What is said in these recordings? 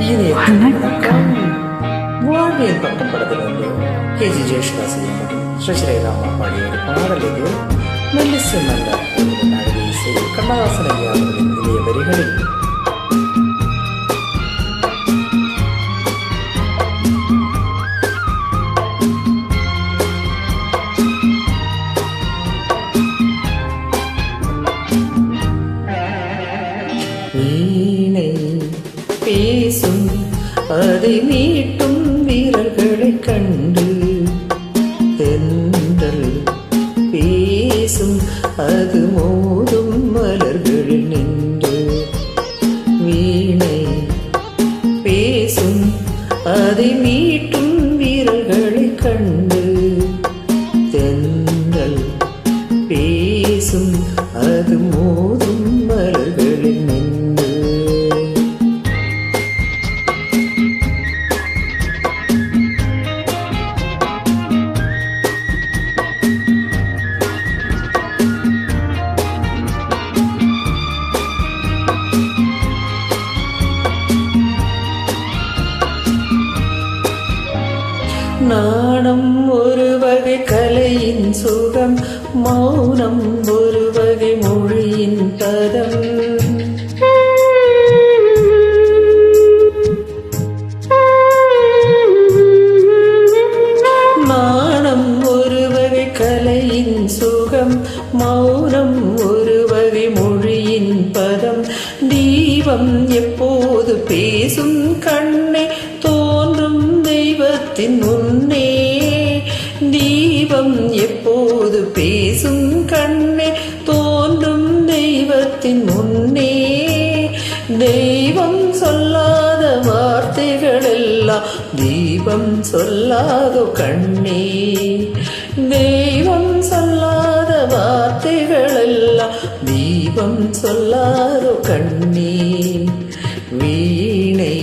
இனிய வணக்கம். வாழ்வியல் பக்கம் படத்திலிருந்து KG ஜெயசுதாசி மற்றும் ஸ்ரீராமா பாடிய ஒரு பாடல் இது. மெல்லிசை மன்னர் நடிகை இசை கண்ணதாசன் ஐயா அவர்களின் இளைய வரிகளில் வீணை பேசும் அதை மீட்டும் வீரர்களை கண்டு தென்றல் பேசும் அது மோதும் மலர்களில் நின்று வீணை பேசும் அதை மீட்டும் வீரர்களை கண்டு தென்றல் பேசும் அது மோதும் மலர்களில் நின்று நாணம் ஒரு வகை கலையின் சுகம், மௌனம் ஒரு வகை மொழியின் பதம். நாணம் ஒரு வகை கலையின் சுகம், மௌனம் ஒரு வகை மொழியின் பதம். தீபம் எப்போது பேசும் கண்ணே தோன்றும் தெய்வத்தின் முன்னே. தீபம் எப்போது பேசும் கண்ணே தோன்றும் தெய்வத்தின் முன்னே. தெய்வம் சொல்லாத வார்த்தைகள் எல்லாம் தீபம் சொல்லாதோ கண்ணே. தெய்வம் சொல்லாத வார்த்தைகள் எல்லாம் தீபம் சொல்லாதோ கண்ணே. வீணை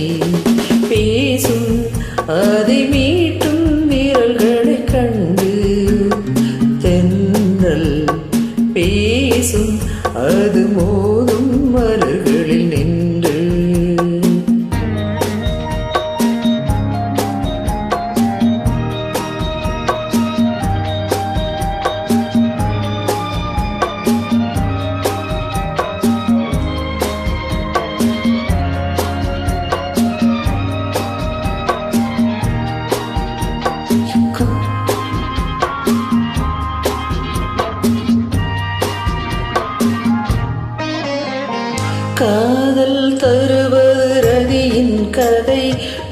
பேசும் அதை மீட்டும் வீரர்களை கண்டு தென்றல் பேசும் அது மோதும் மலர்களில் நின்று. காதல் தருவது ரதியின் கதை,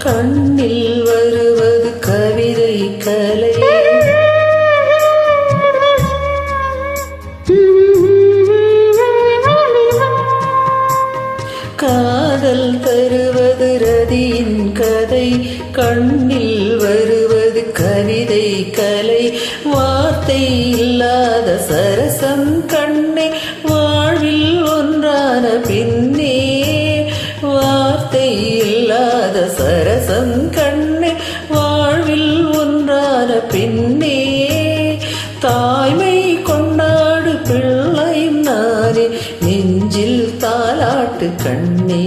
கண்ணில் வருவது கவிதை கலை. காதல் தருவது ரதியின் கதை, கண்ணில் வருவது கவிதை கலை. வார்த்தை இல்லாத சரசம் கண்ணே வாழ்வில் ஒன்றான பின்னே. வார்த்தை இல்லாத சரசம் கண்ணே வாழ்வில் ஒன்றான பின்னே. தாய்மை கொண்டாடு பிள்ளையும் நானே நெஞ்சில் தாலாட்டு கண்ணே.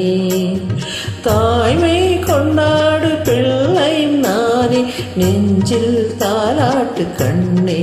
தாய்மை கொண்டாடு பிள்ளையும் நானே நெஞ்சில் தாலாட்டு கண்ணே.